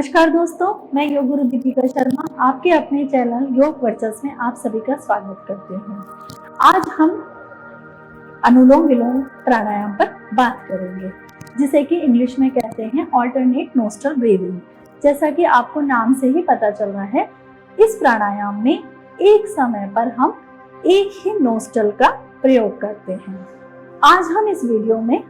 नमस्कार दोस्तों, मैं योग गुरु दीपिका शर्मा आपके अपने चैनल योग वर्चस्व में आप सभी का स्वागत करते हैं। आज हम अनुलोम विलोम प्राणायाम पर बात करेंगे, जिसे कि इंग्लिश में कहते हैं ऑल्टरनेट नोस्ट्रल ब्रीदिंग। जैसा कि आपको नाम से ही पता चल रहा है, इस प्राणायाम में एक समय पर हम एक ही नोस्ट्रल का प्रयोग करते हैं। आज हम इस वीडियो में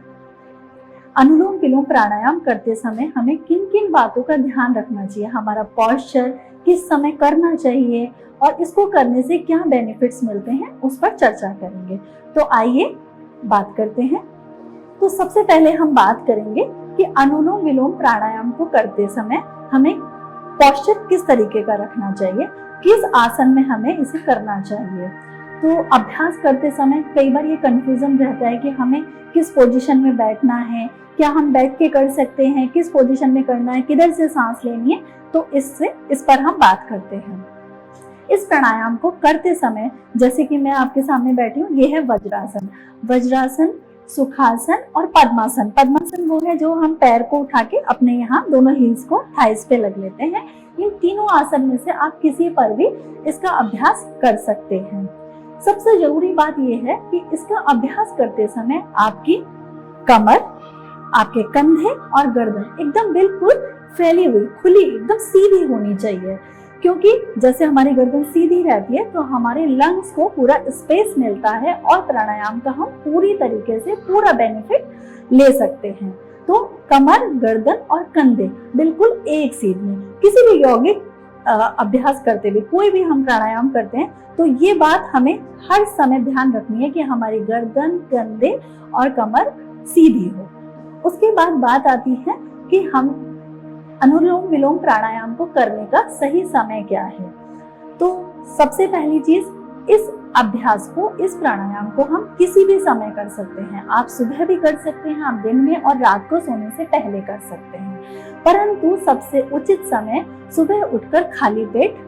अनुलोम विलोम प्राणायाम करते समय हमें किन किन बातों का ध्यान रखना चाहिए, हमारा पोस्चर किस समय करना चाहिए और इसको करने से क्या बेनिफिट्स मिलते हैं, उस पर चर्चा करेंगे। तो आइए बात करते हैं। तो सबसे पहले हम बात करेंगे कि अनुलोम विलोम प्राणायाम को करते समय हमें पोस्चर किस तरीके का रखना चाहिए, किस आसन में हमें इसे करना चाहिए। तो अभ्यास करते समय कई बार ये कंफ्यूजन रहता है कि हमें किस पोजीशन में बैठना है, क्या हम बैठ के कर सकते हैं, किस पोजीशन में करना है, किधर से सांस लेनी है। तो इस पर हम बात करते हैं। इस प्राणायाम को करते समय जैसे कि मैं आपके सामने बैठी हूँ, ये है वज्रासन। वज्रासन, सुखासन और पद्मासन। पद्मासन वो है जो हम पैर को उठा के अपने यहाँ दोनों हील्स को थाइस पे लग लेते हैं। इन तीनों आसन में से आप किसी पर भी इसका अभ्यास कर सकते हैं। सबसे जरूरी बात यह है कि इसका अभ्यास करते समय आपकी कमर, आपके कंधे और गर्दन एकदम बिल्कुल फैली हुई, खुली, एकदम सीधी होनी चाहिए। क्योंकि जैसे हमारी गर्दन सीधी रहती है तो हमारे लंग्स को पूरा स्पेस मिलता है और प्राणायाम का हम पूरी तरीके से पूरा बेनिफिट ले सकते हैं। तो कमर, गर्दन और कंधे बिल्कुल एक सीध में। किसी भी यौगिक अभ्यास करते हुए कोई भी हम प्राणायाम करते हैं तो ये बात हमें हर समय ध्यान रखनी है कि हमारी गर्दन, कंधे और कमर सीधी हो। उसके बाद बात आती है कि हम अनुलोम विलोम प्राणायाम को करने का सही समय क्या है। तो सबसे पहली चीज, इस अभ्यास को, इस प्राणायाम को हम किसी भी समय कर सकते हैं। आप सुबह भी कर सकते हैं, आप दिन में और रात को सोने से पहले कर सकते हैं। परंतु सबसे उचित समय सुबह उठकर खाली पेट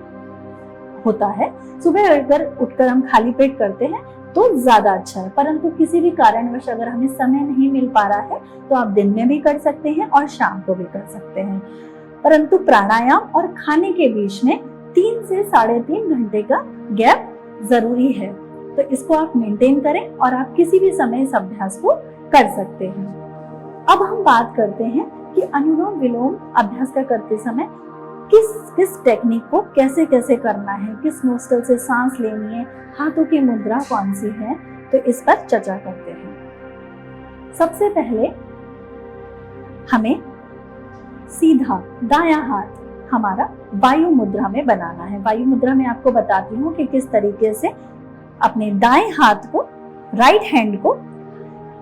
होता है। सुबह उठकर हम खाली पेट करते हैं तो ज्यादा अच्छा है। परंतु किसी भी कारणवश अगर हमें समय नहीं मिल पा रहा है तो आप दिन में भी कर सकते हैं और शाम को भी कर सकते हैं। परंतु प्राणायाम और खाने के बीच में 3 से 3.5 घंटे का गैप जरूरी है। तो इसको आप मेंटेन करें और आप किसी भी समय इस अभ्यास को कर सकते हैं। अब हम बात करते हैं कि अनुलोम विलोम अभ्यास का करते समय किस टेक्निक को कैसे कैसे करना है, किस नोस्ट्रल से सांस लेनी है, हाथों की मुद्रा कौन सी है, तो इस पर चर्चा करते हैं। सबसे पहले हमें सीधा दायां हाथ हमारा वायु मुद्रा में बनाना है। वायु मुद्रा में आपको बताती हूँ कि किस तरीके से अपने दाएं हाथ को, राइट हैंड को,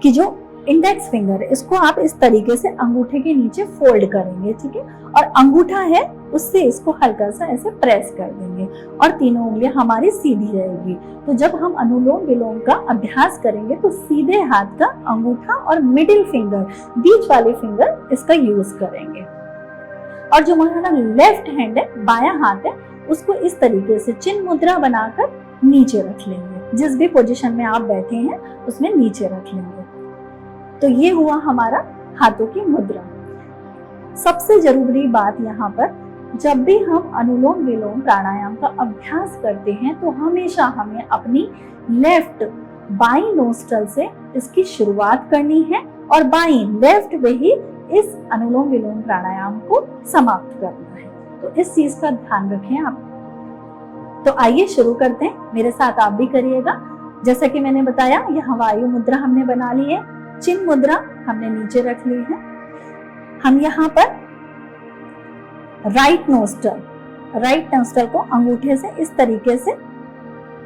कि जो इंडेक्स फिंगर है, इसको आप इस तरीके से अंगूठे के नीचे फोल्ड करेंगे, ठीक है। और अंगूठा है उससे इसको हल्का सा ऐसे प्रेस कर देंगे और तीनों उंगलियां हमारी सीधी रहेगी। तो जब हम अनुलोम विलोम का अभ्यास करेंगे तो सीधे हाथ का अंगूठा और मिडिल फिंगर, बीच वाले फिंगर, इसका यूज करेंगे। और जो हमारा लेफ्ट हैंड है, बायां हाथ है, उसको इस तरीके से चिन्ह मुद्रा बनाकर नीचे रख लेंगे। जिस भी पोजीशन में आप बैठे हैं उसमें नीचे रख लेंगे। तो ये हुआ हमारा हाथों की मुद्रा। सबसे जरूरी बात यहाँ पर, जब भी हम अनुलोम विलोम प्राणायाम का अभ्यास करते हैं तो हमेशा हमें अपनी बाईं नोस्ट्रल से इसकी शुरुआत करनी है और लेफ्ट में ही इस अनुलोम विलोम प्राणायाम को समाप्त करना है। तो इस चीज का ध्यान रखें आप। तो आइए शुरू करते हैं, मेरे साथ आप भी करिएगा। जैसा कि मैंने बताया, यहाँ वायु मुद्रा हमने बना ली है, चिन्ह मुद्रा हमने नीचे रख ली है। हम यहाँ पर राइट नोस्ट्रल को अंगूठे से इस तरीके से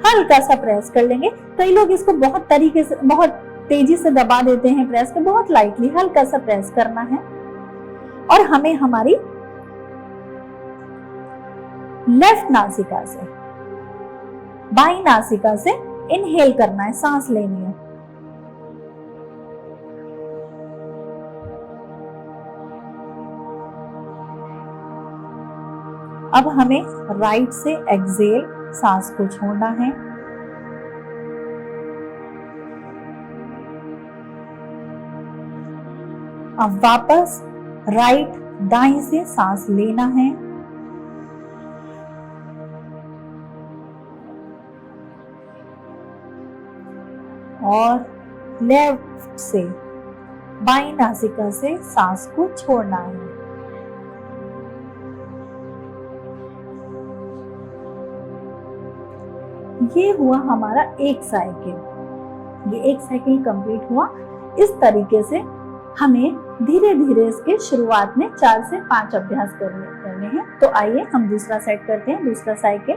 हल्का सा प्रेस कर लेंगे। कई लोग इसको बहुत तेजी से दबा देते हैं, प्रेस को बहुत लाइटली हल्का सा प्रेस करना है। और हमें हमारी लेफ्ट नासिका से बाईं नासिका से इनहेल करना है, सांस लेनी है। अब हमें राइट से एक्सहेल, सांस को छोड़ना है। अब वापस राइट दाएं से सांस लेना है और लेफ्ट से बाईं नासिका से सांस को छोड़ना है। ये हुआ हमारा एक साइकिल। ये एक साइकिल कंप्लीट हुआ। इस तरीके से हमें धीरे धीरे इसके शुरुआत में 4 से 5 अभ्यास करने हैं। तो आइए हम दूसरा सेट करते हैं, दूसरा साइकिल।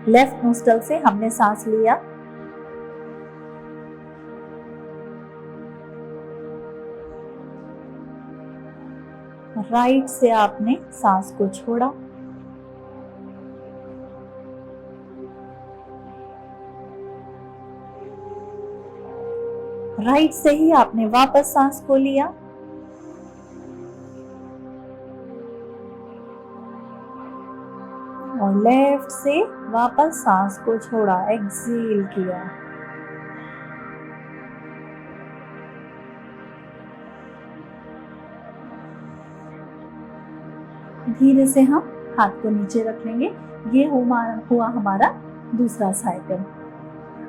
लेफ्ट नोस्ट्रल से हमने सांस लिया, राइट से आपने सांस को छोड़ा, राइट से ही आपने वापस सांस को लिया, और लेफ्ट से वापस सांस को छोड़ा, एक्सहेल किया। धीरे से हम हाथ को नीचे रख लेंगे। ये हुआ हमारा दूसरा साइकिल।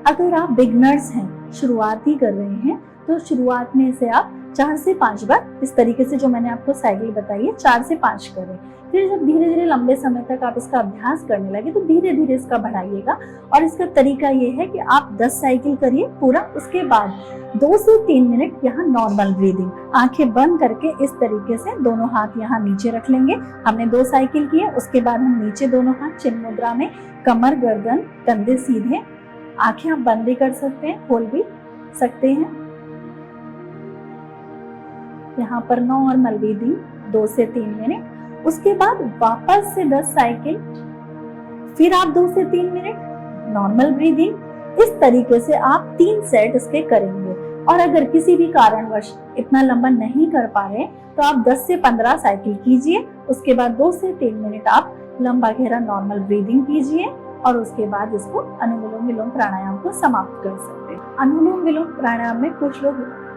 अगर आप बिगनर्स हैं, शुरुआत ही कर रहे हैं, तो शुरुआत में से आप 4 से 5 बार इस तरीके से जो मैंने आपको साइकिल बताई है 4 से 5 करें। फिर जब धीरे धीरे लंबे समय तक आप इसका अभ्यास करने लगे तो धीरे धीरे इसका बढ़ाइएगा। और इसका तरीका ये है कि आप 10 साइकिल करिए पूरा, उसके बाद 2 से 3 मिनट यहाँ नॉर्मल ब्रीदिंग, आंखें बंद करके इस तरीके से दोनों हाथ यहाँ नीचे रख लेंगे। हमने 2 साइकिल किए, उसके बाद हम नीचे दोनों हाथ चिन्ह मुद्रा में, कमर, गर्दन, कंधे सीधे, आंखें आप बंद भी कर सकते हैं, खोल भी सकते हैं। यहाँ पर नॉर्मल ब्रीदिंग 2 से 3 मिनट। उसके बाद वापस से 10 साइकिल, फिर आप 2 से 3 मिनट नॉर्मल ब्रीदिंग। इस तरीके से आप 3 सेट इसके करेंगे। और अगर किसी भी कारणवश इतना लंबा नहीं कर पा रहे तो आप 10 से 15 साइकिल कीजिए। उसके बाद 2 से 3 मिनट आप लंबा गहरा नॉर्मल ब्रीदिंग कीजिए और उसके बाद इसको अनुलोम विलोम प्राणायाम को समाप्त कर सकते हैं। अनुलोम विलोम प्राणायाम में कुछ लोग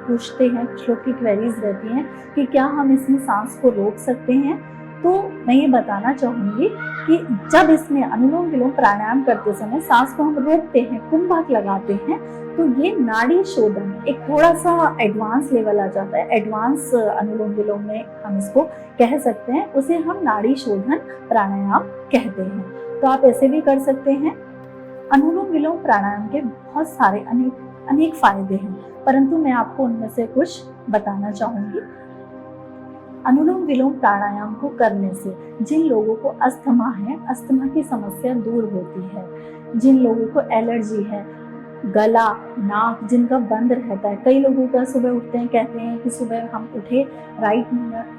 पूछते हैं, कुछ लोग की क्वेरीज रहती हैं कि क्या हम इसमें सांस को रोक सकते हैं। तो मैं ये बताना चाहूंगी कि जब इसमें अनुलोम विलोम प्राणायाम करते समय सांस को हम रोकते हैं, कुंभक लगाते हैं, तो ये नाड़ी शोधन एक थोड़ा सा एडवांस लेवल आ जाता है। एडवांस अनुलोम विलोम में हम इसको कह सकते हैं, उसे हम नाड़ी शोधन प्राणायाम कहते हैं। तो आप ऐसे भी कर सकते हैं। अनुलोम विलोम प्राणायाम के बहुत सारे अनेक फायदे हैं, परंतु मैं आपको उनमें से कुछ बताना चाहूंगी। अनुलोम विलोम प्राणायाम को करने से जिन लोगों को अस्थमा है, अस्थमा की समस्या दूर होती है। जिन लोगों को एलर्जी है, गला, नाक जिनका बंद रहता है, कई लोगों का सुबह उठते हैं कहते हैं कि सुबह हम उठे, राइट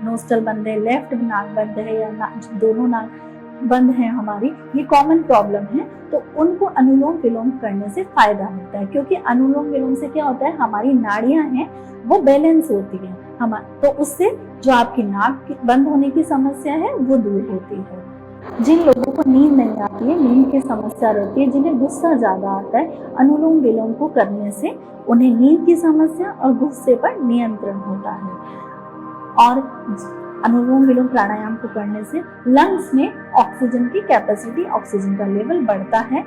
नोस्ट्रल बंद है, लेफ्ट नाक बंद है, या दोनों नाक बंद है हमारी, ये कॉमन प्रॉब्लम है। तो उनको अनुलोम विलोम करने से फायदा मिलता है, क्योंकि अनुलोम विलोम से क्या होता है, हमारी नाड़ियां हैं वो बैलेंस होती है तो उससे जो आपकी नाक बंद होने की समस्या है वो दूर होती है। जिन लोगों को नींद नहीं आती है, नींद की समस्या रहती है, जिन्हें गुस्सा ज्यादा आता है, अनुलोम विलोम को करने से उन्हें नींद की समस्या और गुस्से पर नियंत्रण होता है। और अनुलोम विलोम प्राणायाम को करने से लंग्स में ऑक्सीजन की कैपेसिटी, ऑक्सीजन का लेवल बढ़ता है।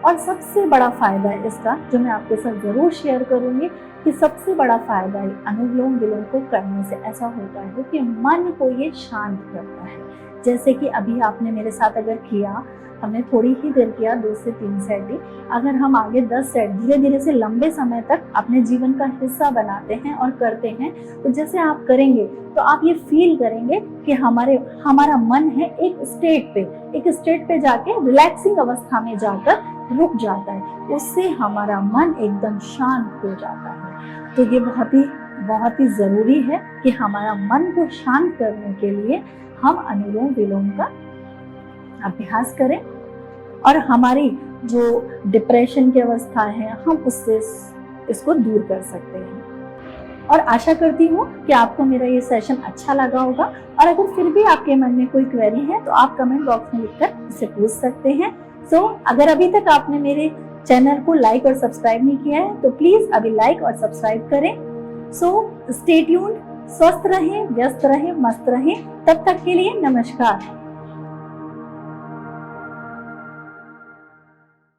और सबसे बड़ा फायदा इसका जो मैं आपके साथ जरूर शेयर करूंगी कि सबसे बड़ा फायदा अनुलोम विलोम को करने से ऐसा होता है कि मन को ये शांत करता है। जैसे कि अभी आपने मेरे साथ अगर किया, हमने थोड़ी ही देर किया, 2 से 3 सेट ही, अगर हम आगे 10 सेट धीरे धीरे से लंबे समय तक अपने जीवन का हिस्सा बनाते हैं और करते हैं, तो जैसे आप करेंगे तो आप ये फील करेंगे कि हमारा मन है एक स्टेट पे जाके रिलैक्सिंग अवस्था में जाकर रुक जाता है। उससे हमारा मन एकदम शांत हो जाता है। तो ये बहुत ही जरूरी है कि हमारा मन को शांत करने के लिए हम अनुलोम विलोम का अभ्यास करें और हमारी जो डिप्रेशन की अवस्था है हम उससे इसको दूर कर सकते हैं। और आशा करती हूँ कि आपको मेरा ये सेशन अच्छा लगा होगा। और अगर फिर भी आपके मन में कोई क्वेरी है तो आप कमेंट बॉक्स में लिखकर इसे पूछ सकते हैं। अगर अभी तक आपने मेरे चैनल को लाइक और सब्सक्राइब नहीं किया है तो प्लीज अभी लाइक और सब्सक्राइब करें। सो स्टे ट्यून्ड, स्वस्थ रहें, व्यस्त रहें, मस्त रहें। तब तक के लिए नमस्कार।